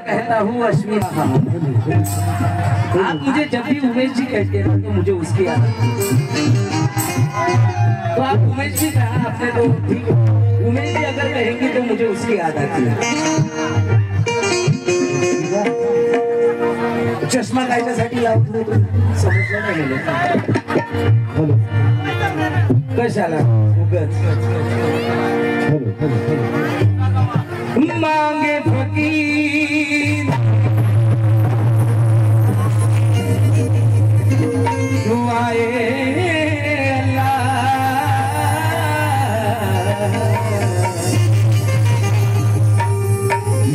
कहता हूँ अश्विनी। आप मुझे जब भी उमेश जी कहते हैं तो मुझे उसकी याद आती है। तो आप उमेश जी कहा आपने तो ठीक है, उमेश जी अगर कहेंगे तो मुझे उसकी याद आती है। चष्मा कायच्यासाठी लावतो समजलं नाही गेलं कशाला उगाच मांगे फकीर दुआए अल्लाह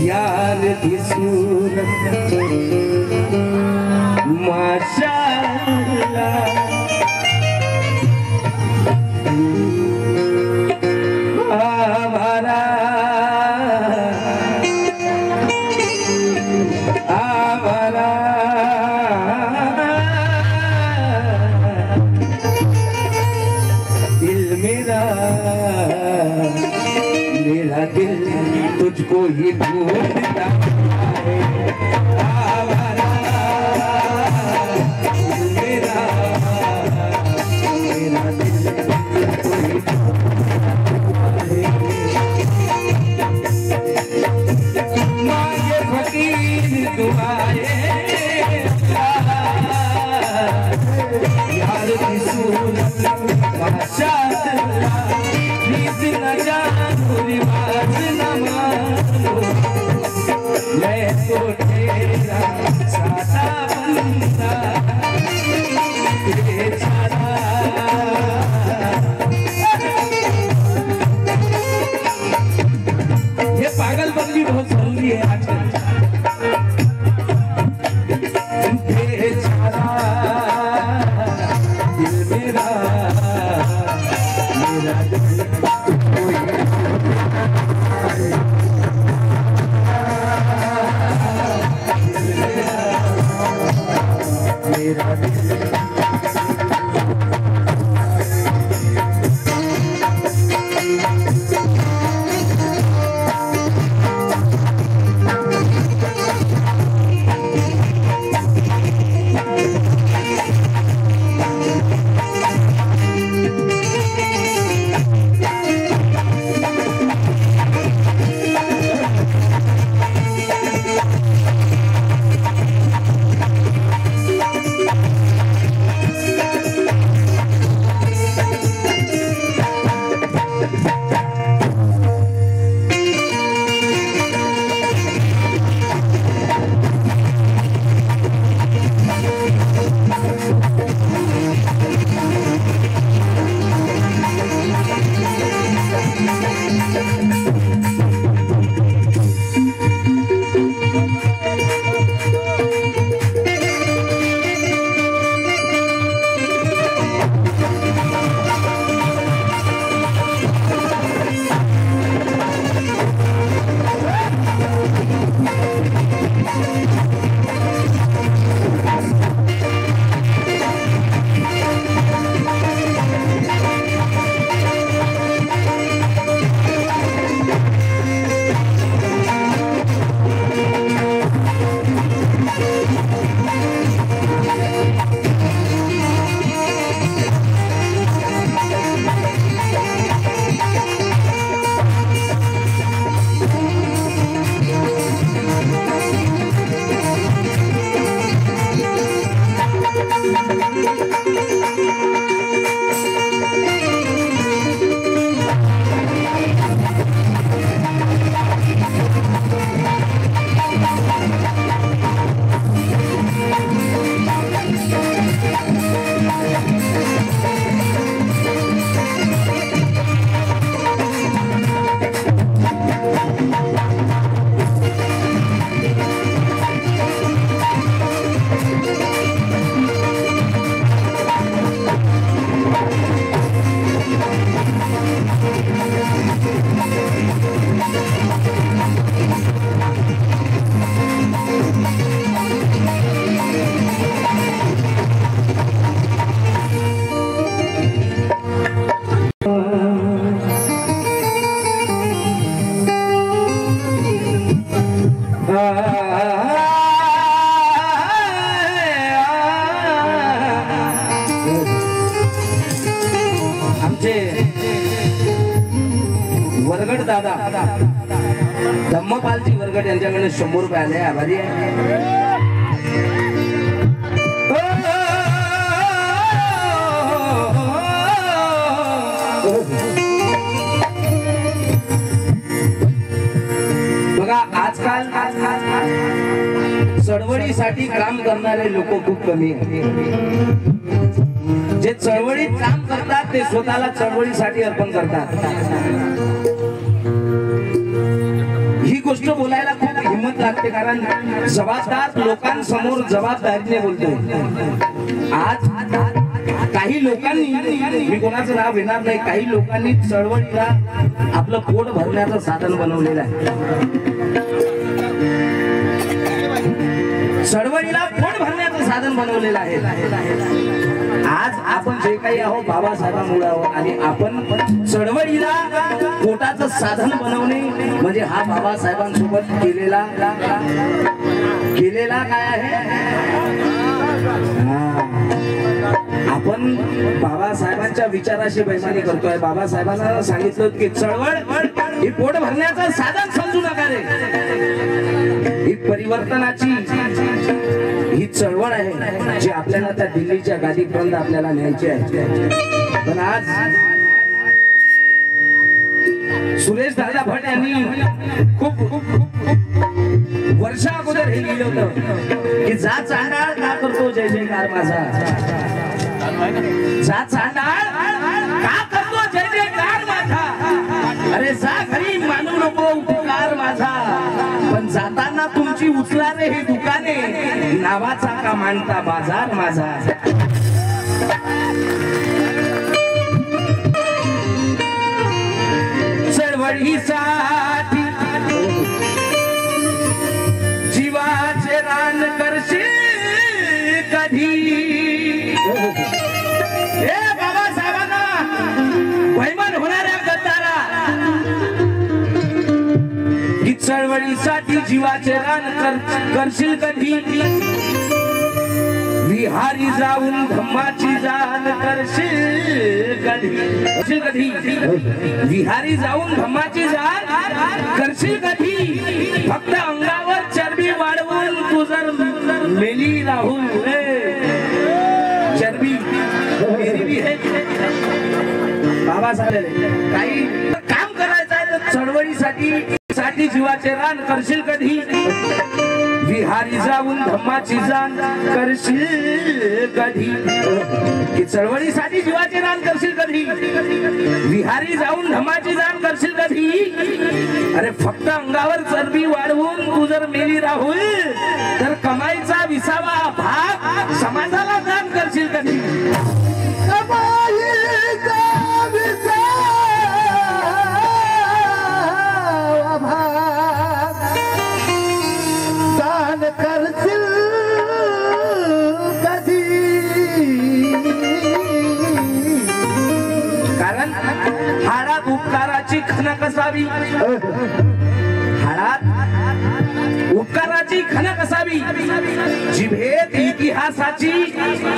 यार की सूरत माशाअल्लाह मेरा दिल तुझको ही ढूंढता है आवारा मेरा दिल तुझको ही मांगे फकीर दुआए यार की सूरत माशाअल्लाह नींद न जानो रिवाज न मानो मैं तो तेरा सादा बंदा बेचारा ये पागलपंती बहुत जरूरी है आजकल बेचारा दिल मेरा दिल मेरा दिल दादा धम्मपालजी वरगड यांच्याकडे 100 रुपये आले, आभारी आहे. बघा आजकाल चळवळीसाठी काम करणारे लोक खूप कमी आहेत. जे चळवळीत काम करतात ते स्वतःला चळवळीसाठी अर्पण करतात. ही गोष्ट बोलायला खूप हिंमत लागते, कारण जबाबदार लोकांसमोर जबाबदारीने बोलतो. आज काही लोकांनी, मी कोणाचं नाव घेणार नाही, काही लोकांनी चळवळीला आपलं पोट भरण्याचं साधन बनवलेलं आहे. चळवळीला पोट भरण्याचं साधन बनवलेलं आहे. आज आपण जे काही आहोत बाबासाहेबांमुळे आहोत, आणि आपण चळवळीला पोटाचं साधन बनवणे म्हणजे हा बाबासाहेबांसोबत केलेला काय आहे. आपण बाबासाहेबांच्या विचाराशी बैमानी करतोय. बाबासाहेबांना सांगितलं की चळवळ ही पोट भरण्याचं साधन समजू नका रे, ही परिवर्तनाची ही चळवळ आहे जी आपल्याला त्या दिल्लीच्या गादीपर्यंत आपल्याला न्यायची आहे. पण आज सुरेश दादा भट यांनी खूप वर्षा अगोदर हे लिहिलं होतं की जा चांडाळ का करतो जय जयकार माझा, जा चांडाळ का करतो जय जयकार माझा, अरे जा घरी मानू नको उपकार माझा, पण जाताना तुमची उचला रे ही दुकाने, नावाचा का मानता बाजार माझा. चळवळीसाठी जीवाचे रान करशील कधी. हे बाबासाहेबांना बैमान होणाऱ्या गद्दारा, ही चळवळीसाठी जीवाचे रान करशील कधी, विहारी जाऊन धम्माची जाण करशील कधी, विहारी जाऊन धम्माची जाण करशील कधी, फक्त अंगावर चरबी वाढवून तू जर मेली राहुल चरबी मेरी है. बाबासाहेब काही काम करायचं आहे तर चळवळीसाठी जीवाचे रान करशील कधी, विहारी जाऊन धम्माची जाण करशील कधी, की चळवळीसाठी जीवाचे रान करशील कधी, विहारी जाऊन धम्माची जाण करशील कधी, अरे फक्त अंगावर चरबी वाढवून तू जर मेली राहुल तर कमाईचा 20वा भाग समाजाला दान करशील कधी. कारण हाडात उपकाराची खणक असावी, हाडात उपकाराची खणक असावी, जिभेत इतिहासाची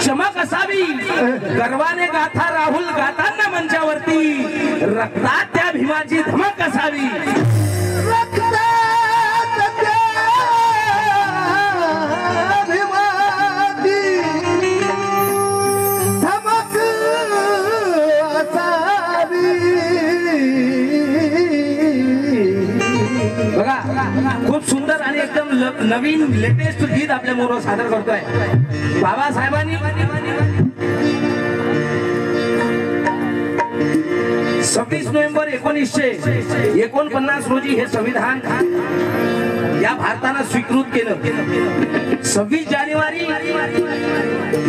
चमक असावी, गर्वाने गाथा राहुल गाताना मंचावरती, रक्तात त्या भीमाची धमक असावी. खूप सुंदर आणि एकदम नवीन लेटेस्ट गीत आपल्या मोर सादर करतोय. बाबासाहेबांनी 26 नोव्हेंबर 1949 रोजी हे संविधान या भारतानं स्वीकृत केलं. 26 जानेवारी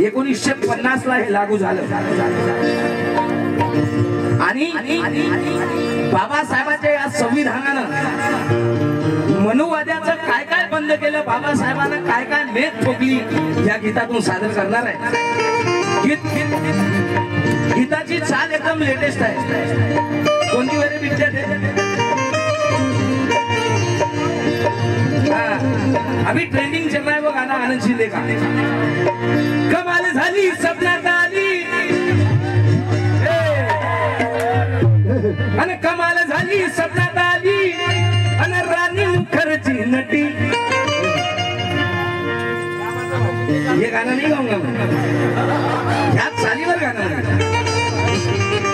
1950 ला हे लागू झालं. आणि बाबासाहेबांच्या या संविधानानं मनुवाद्याचं काय काय बंद केलं, बाबासाहेबांना काय काय मेद ठोकली, या गीतातून सादर करणार आहे. गीताची चाल एकदम लेटेस्ट आहे. कोणती वेळी विद्यार्थी अभी ट्रेंडिंग चल रहा है वो गाना आनंद शिंदे का, कमाल झाली सपनात आली, आणि कमाल झाली झाली सपनात आली आणि राणी मुखर्जी नटी. हे गाणं नहीं गाऊंगा मैं, ह्याच चालीवर गाणं.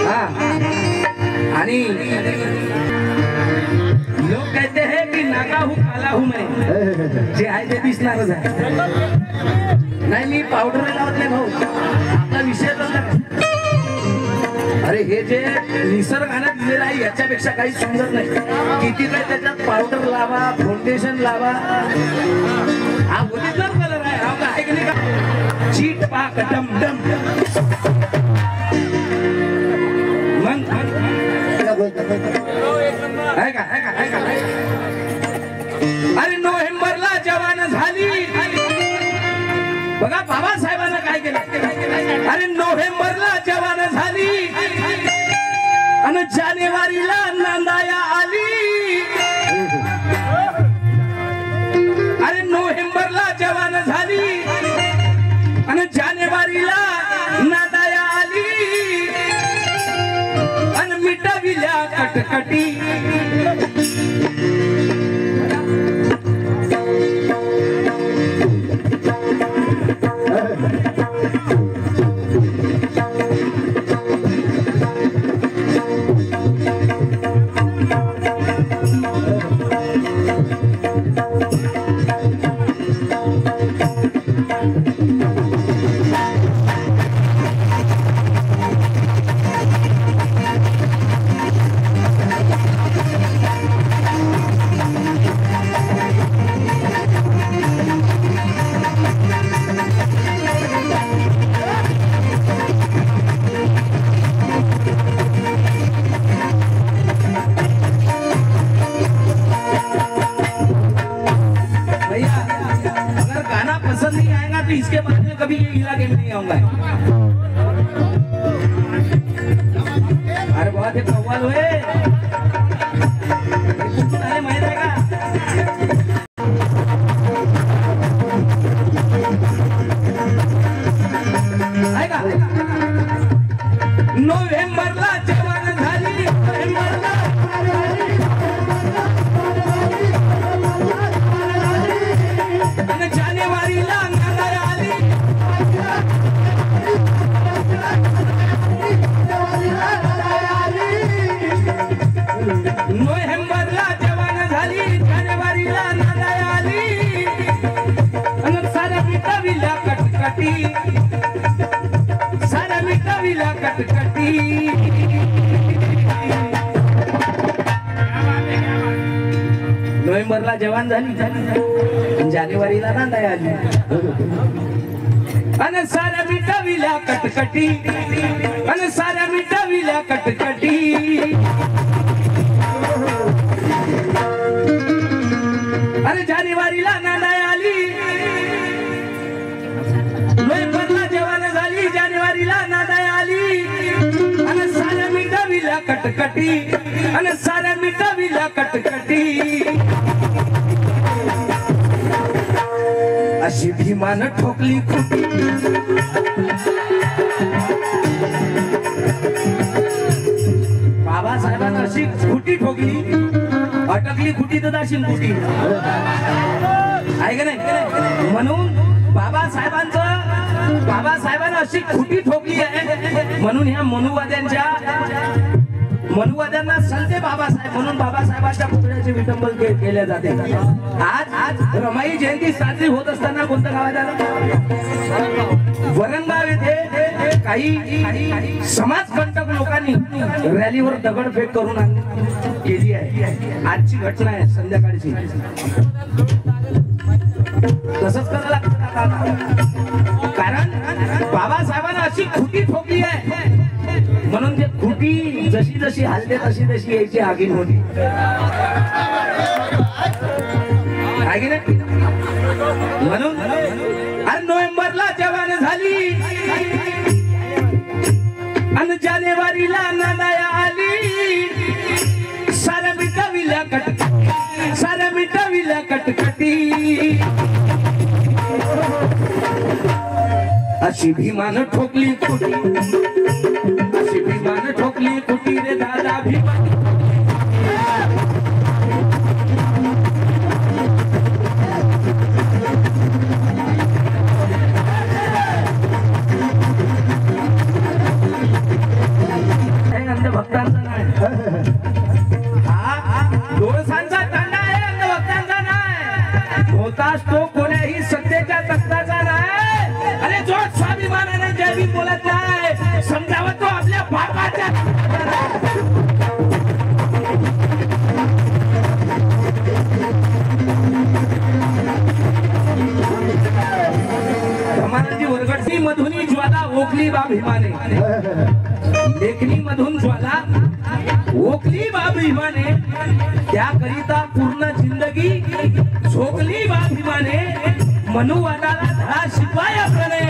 हाँ, आणि लोग कहते हैं कि नागा हूँ काला हूँ मैं, जे आहे ते दिसणारच आहे. नाही मी पावडर लावत नाही भाऊ, आपला विषय अरे हे जे निसर्गानं दिलेलं आहे याच्यापेक्षा काही सुंदर नाही. किती काय त्याच्यात पावडर लावा, फाउंडेशन लावा, हा ओरिजिनल कलर आहे. हा आहे की नाही का, चीट पाक डम डम. मग आहे का, आहे का, आहे का. अरे नोव्हेंबरला जवान झाली. बघा बाबासाहेबांना काय केलं. अरे नोव्हेंबरला जवान झाली आणि जानेवारीला नांदाया आली. अरे नोव्हेंबरला जवान झाली आणि जानेवारीला नांदाया आली आणि मिटविल्या कटकटी. इसके बाद में कभी ये इलाके में नहीं आऊंगा. अरे बहुत ही कव्वाल हुए माहित आहे का. आहे का. नोव्हेंबरला जवान झाली, नोव्हेंबरला आणि जानेवारीला नोव्हेंबरला जवान झाली, जानेवारीला नांदाया आली आणि साऱ्या मिटविल्या कटकटी, साऱ्या मिटविल्या कटकटी. नोव्हेंबरला जवान झाली, जानेवारीला नांदाया आली आणि साऱ्या मिटविल्या कटकटी, आणि साऱ्या मिटविल्या कटकटी. अरे जानेवारीला नांदाया आली, नोव्हेंबरला जवान झाली, जानेवारीला नांदाया आली आणि साऱ्या मिटविल्या कटकटी, आणि साऱ्या मिटविल्या कटकटी. अशी भीमानं ठोकली खुटी, बाबासाहेबांना अशी खुटी ठोकली, अटकली खुटी तर दाशीन खुटी. आहे का नाही. म्हणून बाबासाहेबांना अशी खुटी ठोकली आहे म्हणून ह्या मनुवाद्यांना संते बाबासाहेब म्हणून बाबासाहेबांच्या पुतळ्याचे विटंबन केले जाते. आज रमाई जयंती साजरी होत असताना कोणतं गाव आहे, वरणगाव येथे काही समाजकंटक लोकांनी रॅलीवर दगडफेक करून केली आहे. आजची घटना आहे संध्याकाळची. तसंच करायला लागतं, कारण बाबासाहेबांना अशी खुटी ठोकली आहे म्हणून ते खुटी जशी जशी हलते तशी तशी यायची आगीन होती. म्हणून अरे नोव्हेंबरला जवान झाली आणि जानेवारीला नांदाया आली. साऱ्या मिटविल्या कटकटी, साऱ्या मिटविल्या कटकटी. अशी भीमानं ठोकली खुटी, अशी भीमानं ठोकली खुटी रे दादा भीमा. तो कोण्याही सत्तेच्या तख्ताचा नाही. अरे जो स्वाभिमानाने जय बोलत नाही समजावं तो आपल्या बापाच्या धर्मानंदी वरगडती मधुनी ज्वाला ओकली बा भीमाने लेखनी मधून ज्वाला ओकली बा भीमाने त्याकरिता पूर्ण जिंदगी झोकली बा भीमाने मनुवादाला धडा शिकवायाप्रणे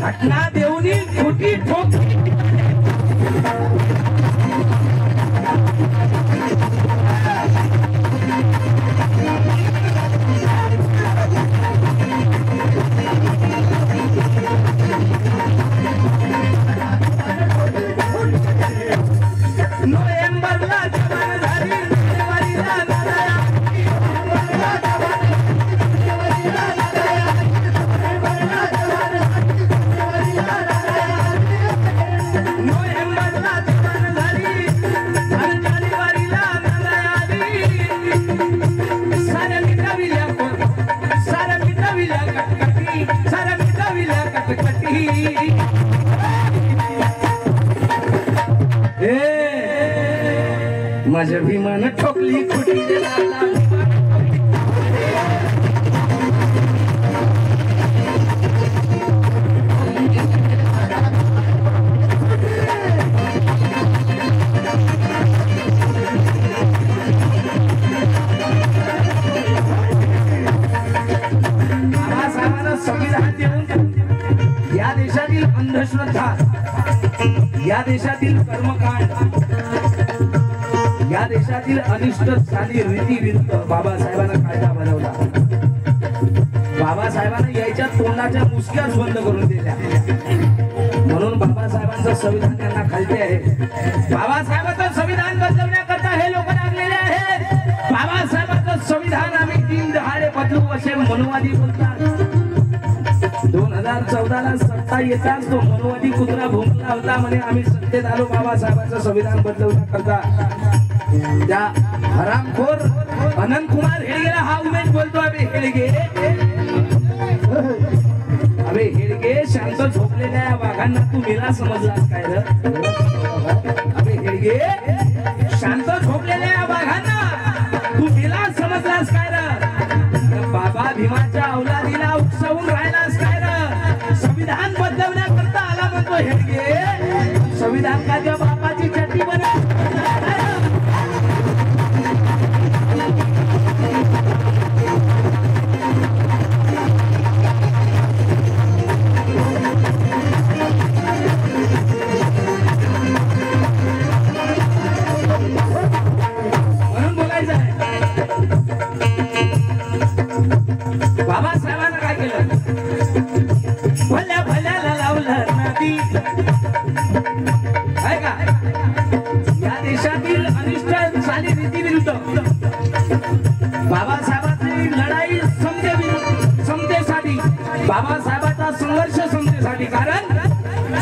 घटना देऊनी खोटी ठोक माझ्या भीमान ठोकली खुटी बाबासाहेबांना संविधान देऊन या देशातील अंधश्रद्धा या देशातील कर्मकांड या देशातील अनिष्ट चाली रीती विरुद्ध बाबासाहेबांना कायदा बनवला. बाबासाहेबांना यायच्या तोंडाच्या मुसक्याच बंद करून दिल्या. म्हणून बाबासाहेबांचं संविधान त्यांना खालते आहे. बाबासाहेबांचं संविधान बदलण्याकरता हे लोक लागलेले आहेत. बाबासाहेबांचं संविधान आम्ही 3 दहाडे बदलू असे मनुवादी बोलतात. 2014 ला सत्ता येताच तो मनुवादी कुत्रा भुंकला होता म्हणे आम्ही सत्तेत आलो बाबासाहेबांचं संविधान बदलवण्याकरता. त्या हरामखोर अनंत कुमार हेडगेला हा उमेश बोलतो. अबे हेडगे शांत झोपलेल्या या वाघांना तू मेला समजलास काय रे? अबे हेडगे शांत झोपलेल्या या वाघांना तू मेला समजलास काय रे? बाबा भीमाच्या अवलादीला उकसवून राहिलास काय रे? संविधान बदलवण्याकरता आला म्हणतो हेडगे. संविधान का त्या बापाची चट्टी बना बाबासाहेबांना काय केलं? भल्या भल्याला लावलं नदी आहे का? या देशातील अनिष्ट चाली रीती विरुद्ध बाबासाहेबांची लढाई समतेसाठी बाबासाहेबांचा संघर्ष समतेसाठी. कारण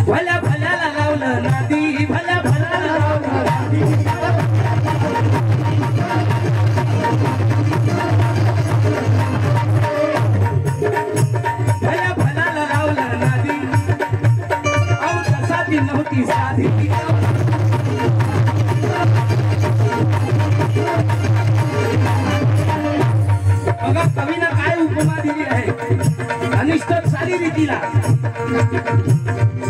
भल्या भल्याला लावलं नदी भल्या भल्याला लावलं नदी नव्हती साधी. बघा कवीनं काय उपमा दिली आहे अनिष्ट चाली रीतीला.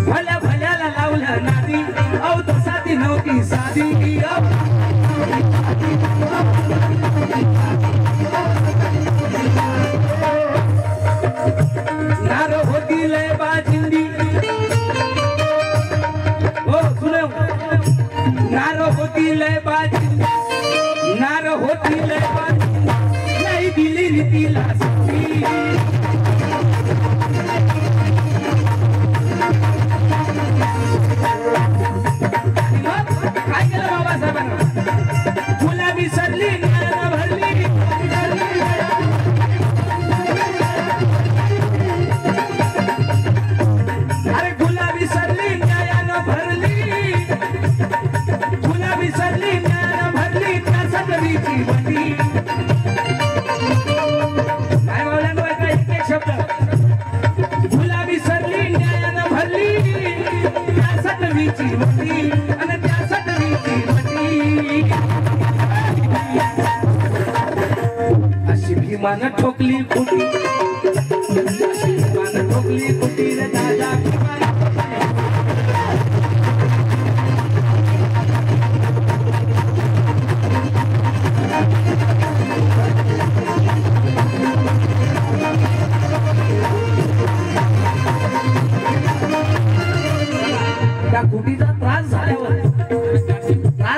भल्या भल्याला लावलं नादी औ तसा ती नव्हती साधी. नार होती लय बाजिंदी नार होती लय बाजिंदी नार होती लय बाजिंदी नाही दिली रीतीला संधी. शब्द भुला विसरली न्यायानं भरली त्या सटवीची वटी आणि त्या सटवीची वटी अशी भीमानं ठोकली कुटी अशी भीमानं ठोकली कुटी रे दादा त्या कुटीचा त्रास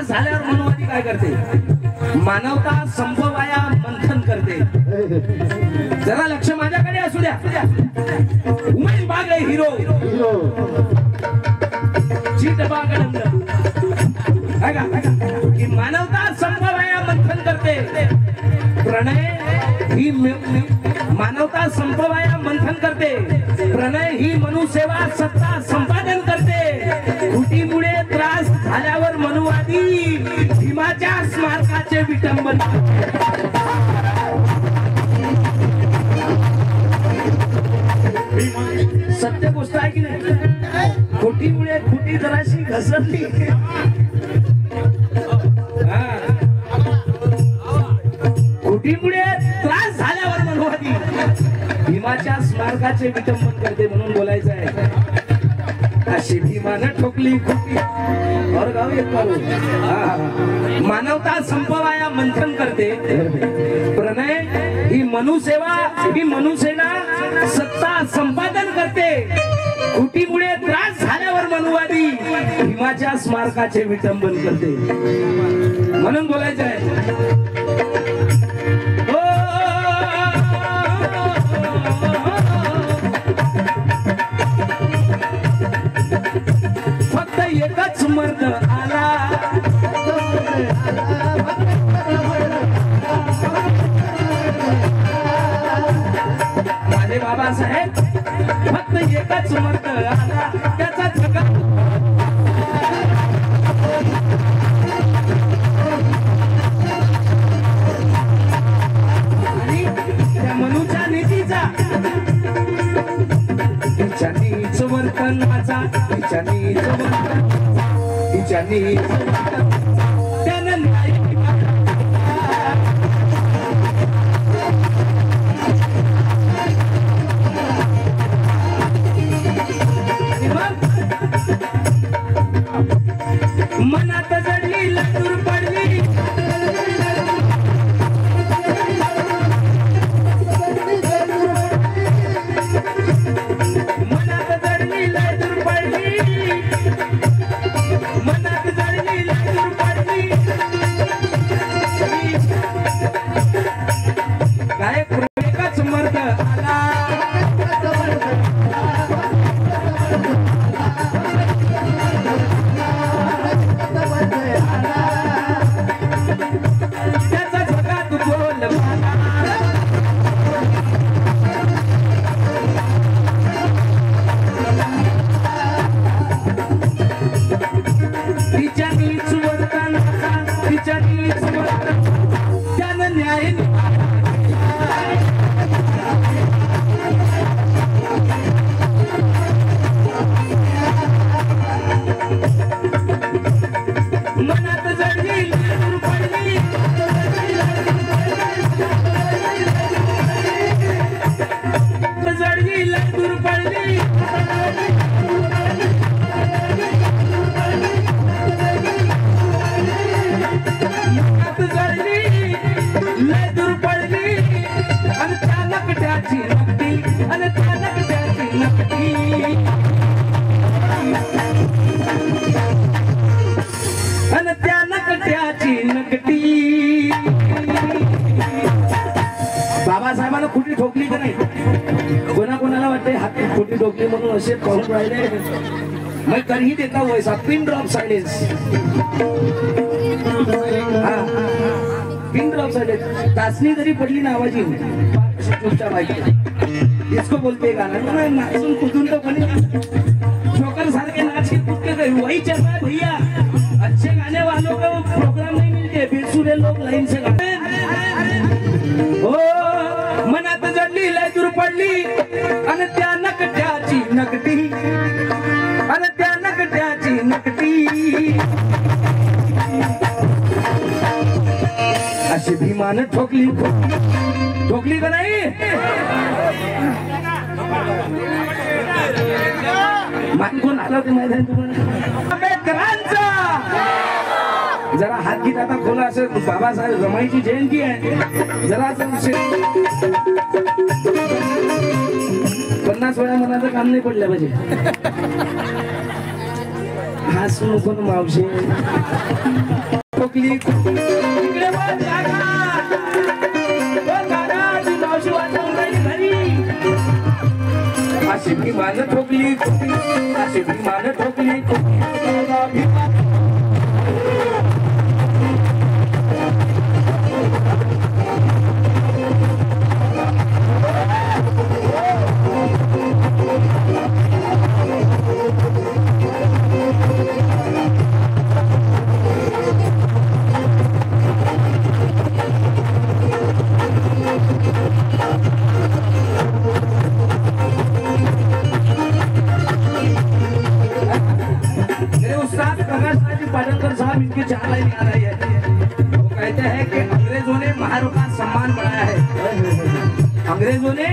झाल्यावर मनोवादी काय करते मानवता संपवाया मंथन करते जरा लक्ष माझ्याकडे असू द्या उमेश बाग आहे हिरो जीत बागडंद की मानवता संपवाया मंथन करते प्रणय ही मानवता संपवाया मंथन करते प्रणय ही मनुसेवा सत्ता संपादन करते कुटीमुळे त्रास झाल्यावर मनुवादी भीमाच्या स्मारकाचे विटंबन सत्य गोष्ट आहे की नाही खोटीमुळे खोटी जराशी घसरली खोटीमुळे त्रास झाल्यावर मनुवादी भीमाच्या स्मारकाचे विटंबन करते म्हणून बोलायचं आहे अशी भीमानं ठोकली खोटी और गाव एक मानवता संपवाया मंथन करते प्रणय ही मनुसेवा ही मनुसेना सत्ता संपादन करते खोटीमुळे त्रास झाल्यावर मनुवादी भीमाच्या स्मारकाचे विटंबन करते म्हणून बोलायचं आहे एकच मर्द आला माझे बाबासाहेब फक्त एकच मर्द आला त्याचा झका आणि त्या मनुच्या नीतीचा तिच्या नीच वर्तनाचा तिच्या नीच वर्तन तिच्या नीच त्यानं न्याय मनात जडली लातूर पडली मनात जडली लातूर पडली मनात जडली लातूर पडली काय एकच मर्द आला त्याचा जगात बोल तिच्या नीच वर्तनाचा तिच्या नीच वर्तन त्यानं न्याय मनात जडली लातूर पडली जडली लातूर पडली मनात जडली लातूर पडली आणि त्या नकट्याची नकटी आणि त्या नकट्याची नकटी आणि त्या नकट्याची नकटी बाबासाहेबांना खोटी ठोकली का नाही कोणाकोणाला वाटते हात खोटी ठोकली म्हणून असे पाहून राहिले मग तरीही देता वैसा pin drop silence pin drop silence तासनी जरी पडली ना आवाजी चुपचाप ऐकते इसको बोलते गाना नाचून कुठून तर कोणी जोकर सारखे नाच के वही चल रहा है भैया अच्छे गाने वालों को प्रोग्राम नहीं मिलते बेसुरे लोग लाइन से गाते ओ मनात जडली लातूर पडली आणि त्या नकट्याची नकटी, आणि त्या नकट्याची नकटी अशी भीमानं ठोकली, ठोकली का नाही? मान कोण आला होते माहिती आहे तुम्हाला? आंबेडकरांचा जरा हात गीत आता खोला. असं बाबासाहेब रमाईची जयंती आहे, जरा 50 वेळा मनाचं काम नाही पडलं पाहिजे. हसू नको ना मावशी. ठोकली इकडे बघ मावशी वाजवून राहिली घरी. अशी भीमानं ठोकली, अशी भीमानं ठोकली. पाटनकर साहब इनकी 4 लाइन आ रही है. वो कहते हैं कि अंग्रेजों ने महारों का सम्मान बढ़ाया है, अंग्रेजों ने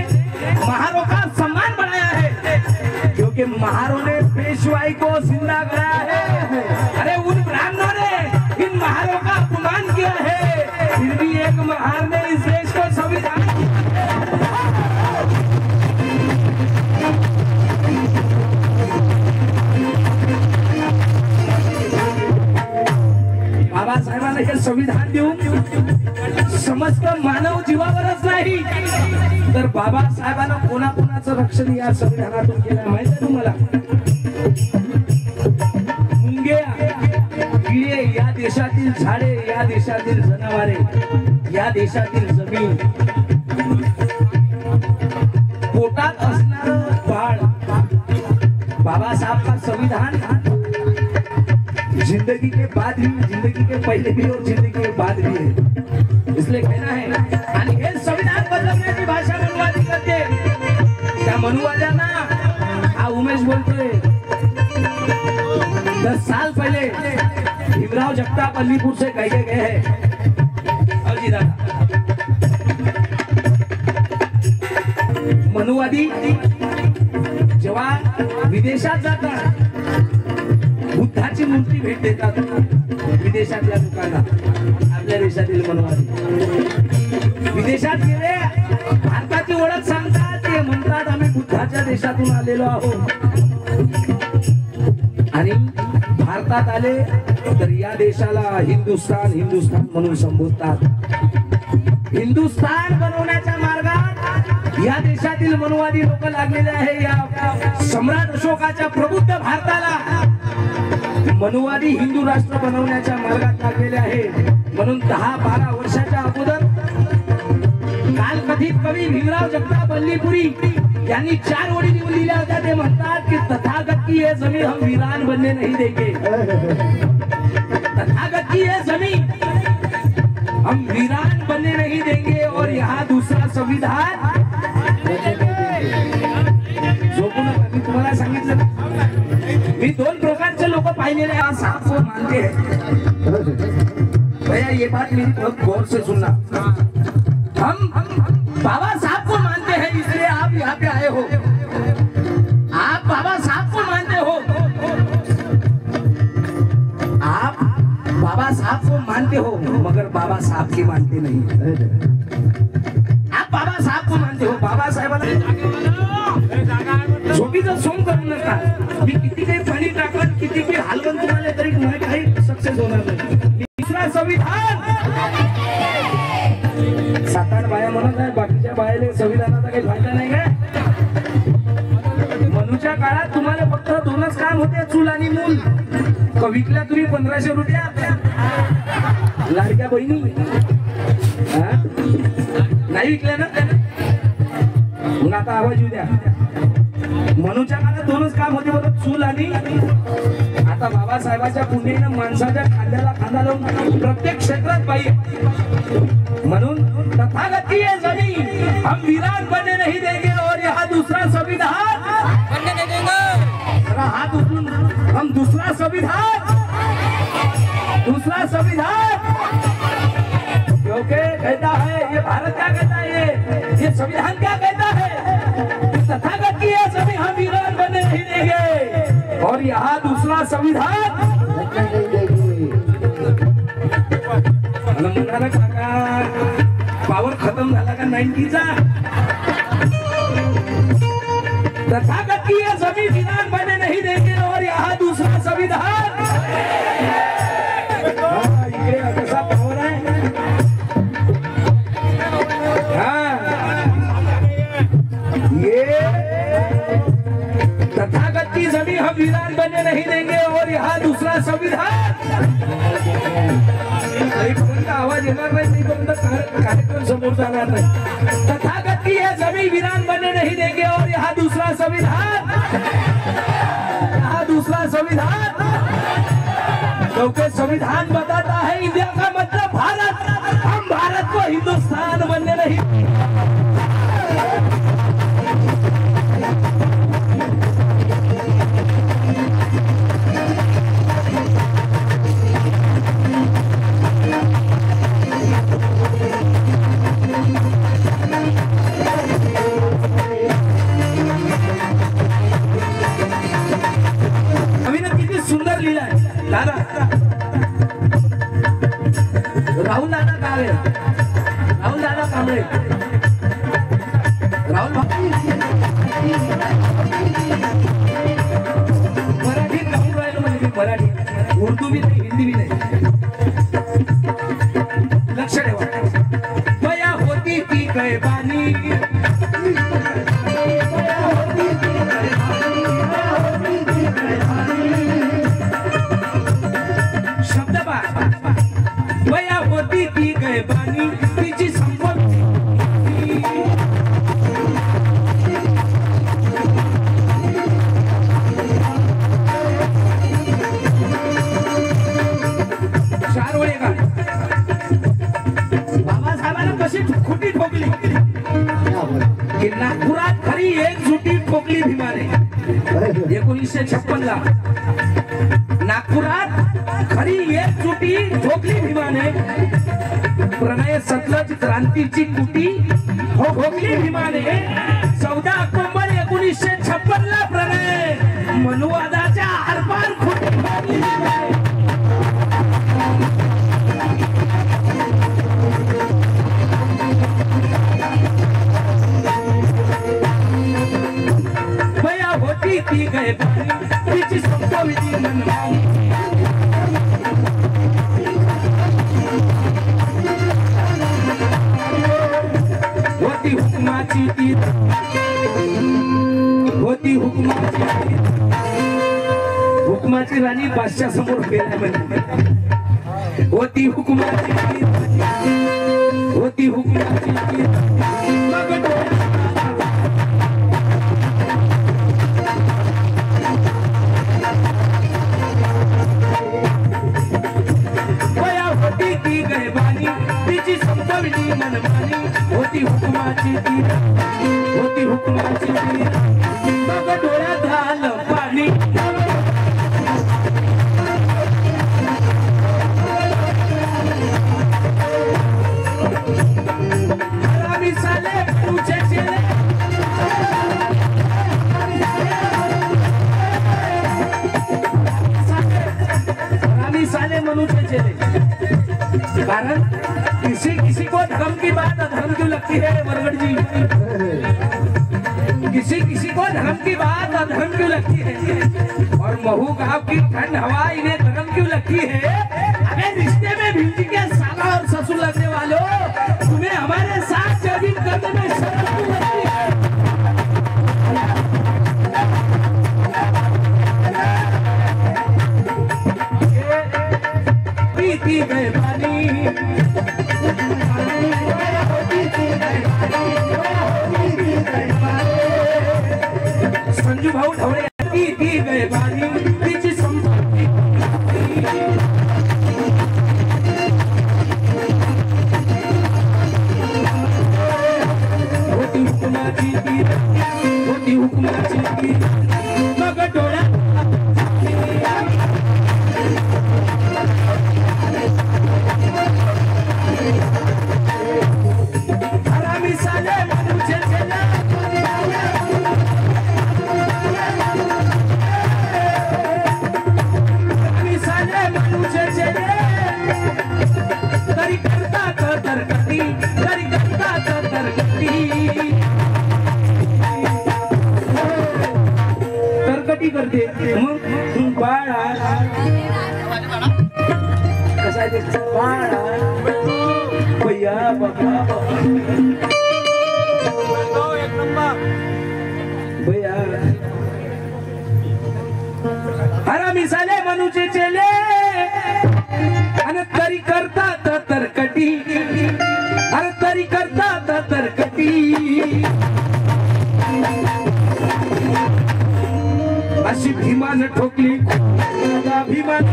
महारों का सम्मान बढ़ाया है, क्योंकि महारों ने पेशवाई को जिंदा कराया है. अरे उन ब्राह्मणों ने इन महारों का अपमान किया है, फिर भी एक महार ने इस देश को संविधान बाबासाहेबांना हे संविधान देऊन समस्त मानव जीवावरच नाही तर बाबासाहेबांना कोणाकोणाचं रक्षण या संविधानातून केलं माहिती आहे तुम्हाला? मुंग्या, किडे, या देशातील झाडे, या देशातील जनावरे, या देशातील जमीन, पोटात असणारं बाळ, बाबासाहेब का संविधान जिंदगी के बाद भी, जिंदगी के पहले भी और जिंदगी के बाद भी है, इसलिए कहना है. आणि हे संविधान बदलण्याची भाषा मनुवादी करते. त्या मनुवाद्यांना हा उमेश बोलतोय 10 साल पहले भीमराव जगताप अलीपुर से कह के गए हैं. अजी दादा मनुवादी जेव्हा विदेशात जातात बुद्धाची मूर्ती भेट देतात विदेशातल्या लोकांना. आपल्या देशातील मनुवादी विदेशात गेले भारताची ओळख सांगतात, ते म्हणतात आम्ही बुद्धाच्या देशातून आलेलो आहोत. आणि भारतात आले तर या देशाला हिंदुस्थान, हिंदुस्थान म्हणून संबोधतात. हिंदुस्थान बनवण्याच्या मार्गात या देशातील मनुवादी लोक लागलेले आहे. या सम्राट अशोकाच्या प्रबुद्ध भारताला मनुवादी हिंदू राष्ट्र बनवण्याच्या मार्गात लागलेले आहे. म्हणून 10-12 वर्षाच्या अगोदर कालकथित कवी भीमराव जगताप अल्लीपुरी यांनी 4 ओळी लिहून दिल्या होत्या. ते म्हणतात की तथागत की ये जमीन हम वीरान बनने नहीं देंगे, तथागत की ये जमीन हम वीरान बनने नहीं देंगे. और यहाँ दूसरा संविधान जो मी तुम्हाला सांगितलं, मी 2 प्रकारचे लोक पाहिलेले हैं. सांप को मानते हैं भैया, ये बात मेरी बहुत गौर से सुनना. हम बाबा साहब को मानते हैं, इसलिए आप यहाँ पे आए हो. आप बाबा साहब को मानते हो, आप बाबा साहब को मानते हो, मगर बाबा साहब की मानते नहीं. आप बाबा साहब को मानते हो, बाबा साहेबांना झोपीचं सोंग करू नका. मी किती काही पाणी टाकलं, किती काही हलवून तुम्हाला तरी नाही काही सक्सेस होणार नाही. दुसरा संविधान 7-8 बाया म्हणत आहे, बाकीच्या बायाले संविधानाचा काही फायदा नाही का? मनुच्या काळात तुम्हाला फक्त 2च काम होते, चूल आणि मूल. विकल्या तुम्ही 1500 रुपया लाडक्या बहिणी नाही विकल्या ना. मग आता आवाज येऊ द्या. मनुच्या काळात 2च काम होते बघा, चूल आणि. आता बाबासाहेबांच्या पुण्यानं माणसाच्या खांद्याला खांदा लावून प्रत्येक क्षेत्रात बाई. म्हणून तथागत की ये जमीन हम वीरान बनने नहीं देंगे और हाथ उठून हम दूसरा संविधान क्योंकि कहता है ये भारत क्या कहता है, ये संविधान क्या कहता है, तथागत की है सभी हम वीरान बनने नहीं देंगे। और यहाँ दूसरा संविधान पावर खत्म झाला का 90चा, तथागत की है सभी वीरान बनने नहीं देंगे। और यहाँ दूसरा संविधान कैसा पावर है, ये तथागत की जमी हम वीरान बनने नहीं देंगे। और यहाँ दूसरा संविधान आवाज येणार नाही, कार्यक्रम समोर जाणार नाही। तथागत की यह जमी वीरान बनने नहीं देंगे। और यहाँ दूसरा संविधान, क्योंकि संविधान बताता है इंडिया का मतलब भारत, हम भारत को हिंदुस्तान बनने नहीं। सुंदर लीला है दादा, राहुल दादा काळे, राहुल दादा कांबळे, राहुल मराठी गाऊन राहिलो म्हणजे मी मराठी, उर्दू भी नाही, हिंदी भी नाही। लक्ष ठेवा, बया होती ती कैबानी, वया होती ती कैबानी, तिची संपत्ती चार वेळे का बाबासाहेबांना कशी खोटी ठोकली की नागपुरात खरी एकजुटी ठोकली भीमाने 1956 ला। नागपुरात खरी एकजुटी ठोकली भीमाने, प्रणय सतलज क्रांतीची कुटी ठोकली भीमाने। 14 ऑक्टोबर 1956 ला प्रणय मनुवादाच्या आरपार खोटी ठोकली भीमाने। बया होती ती कैबानी, तिची संपविली मनमानी। होती हुकुमाची ती, होती हुकुमाची ती, हुकुमाची राणी बादशाह समोर गेल्यामध्ये होती हुकुमाची ती, होती हुकुमाची ती, मग ती कैबानी, तिची संपविली मनमानी। होती हुकुमाची ती, होती हुकुमाची ती, मग डोळ्यात आलं पाणी। हरामी साले तुझे चेले, हरामी साले मनुष्य चेले। कारण किसी को धर्म की बात अधर्म क्यों लगती है बरगड़ जी, किसी को धर्म की बात अधर्म क्यों लगती है। और महू गांव की ठंड हवा इन्हें गरम क्यों लगती है। अबे रिश्ते में भिंडी के साला और ससुर लगने वालों, तुम्हें हमारे साथ जैविक करने में शर्म क्यों लगती है। पीती गए पानी, संजू भाऊ ढवळे पीती गए पानी, तिची संपत्ती होती हुकुमाची ती, होती हुकुमाची ती, मग डोळ्यात कधी करते मग बाळा कसा आहे ते बाळा भैया बाबा भैया हरा मिसाले मनुचे चेले आणि तरी करतात तरकटी अरे तरी करतात तरकटी अशी भीमान ठोकली भीमान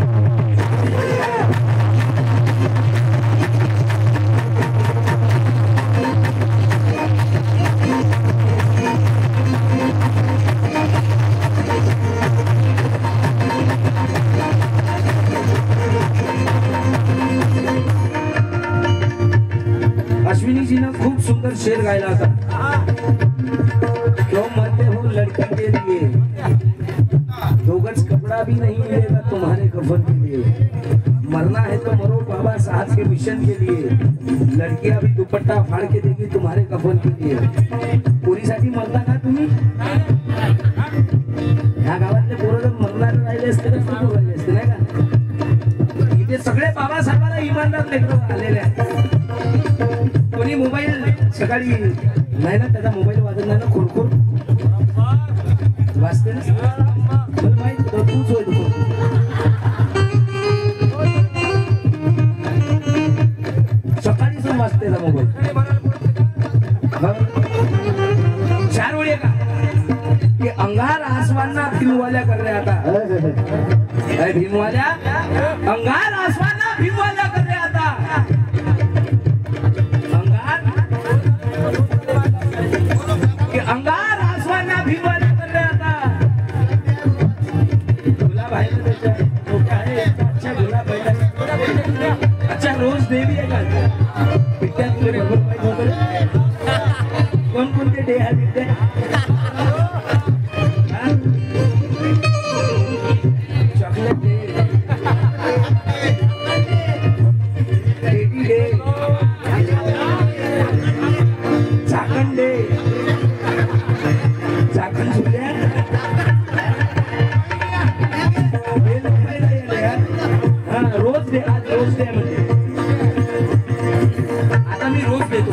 अश्विनी जी ने खूप सुंदर शेर गायला था क्यों मरते हो लड़की के लिए दो गज कपड़ा भी नहीं मिलेगा तुम्हारे कफन के लिए मरना है तो मरो बाबा साहब के मिशन के लिए लड़कियां भी दुपट्टा फाड़ के देगी तुम्हारे कफन के लिए पोरीसाठी मरता का तुम्ही ह्या गावातले पोरं जर मरणारे राहिले असते तर खूप राहिले असते नाही का इथे सगळे बाबासाहेबाला इमानदार लेकरं आलेले आहेत कोणी मोबाईल सकाळी नाही ना त्याचा मोबाईल वाजत नाही ना खुरखुर वाजते ना मला माहित होतं तूच होय सकाळी पण वाजते ना मोबाईल 4 वेळी का कि अंगार आसमानना भीमवाल्या कर रहे आता अरे भीमवाल्या अंगार आसमानना भीमवाल्या कर रहे आता अंगार आसमानना भीमवाल्या कर रहे आता गुलाब आहे तो काय अच्छा गुलाब आहे अच्छा रोज देवी आहे का पिट्या तुला भरपूर माहिती होतं कोण कोणते डे आहे Pitya chocolate day baby day झाकण डे झाकण झुल्या रोज दे आज रोज दे म्हणजे आता मी रोज देतो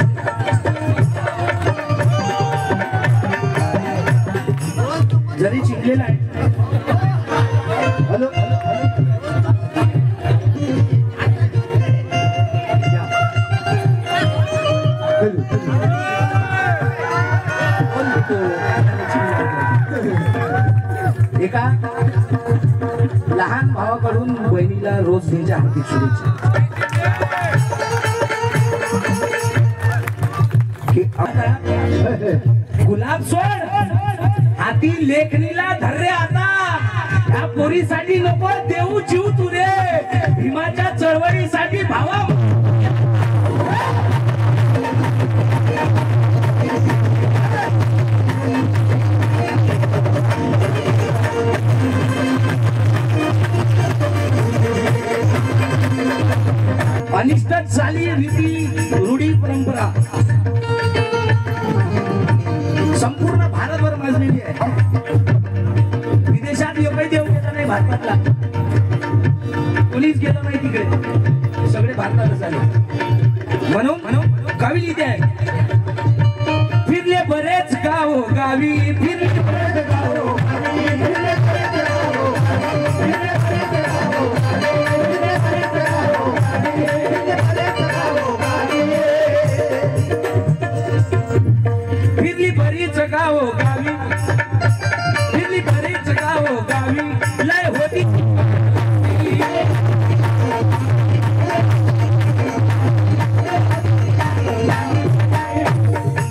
जरी चिकलेला आहे हॅलो एका लहान भावाकडून बहिणीला रोज देण्याच्या हार्दिक शुभेच्छा गुलाब सोड हाती लेखणीला धररे आता या पोरीसाठी नको देऊ जीव तुरे भीमाच्या चळवळीसाठी भावा अनिष्ट झाली रीती रूढी परंपरा संपूर्ण भारतभर माजलेली आहे विदेशात काही देऊ गेला नाही भारतातला कोणीच गेलं नाही तिकडे सगळे भारतातच आले म्हणून कवी लिहिते आहे फिरले बरेच गाव गावी फिरले बरेच गाव फिरली बरीच गाव गावी फिरली बरीच गाव गावी लय होती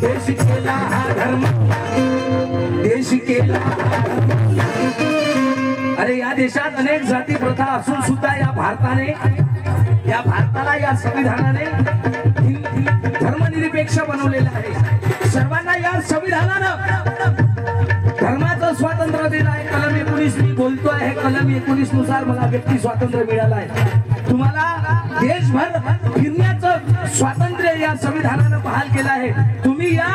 देश केला हा धर्म देश केला अरे या देशात अनेक जाती प्रथा असून सुद्धा या भारताला या संविधानाने धर्मनिरपेक्ष बनवलेलं आहे सर्वांना या संविधानानं धर्माचं स्वातंत्र्य दिलं आहे कलम 19 मी बोलतोय हे कलम 19 नुसार मला व्यक्ती स्वातंत्र्य मिळालं आहे तुम्हाला देशभर फिरण्याचं स्वातंत्र्य या संविधानानं बहाल केलं आहे तुम्ही या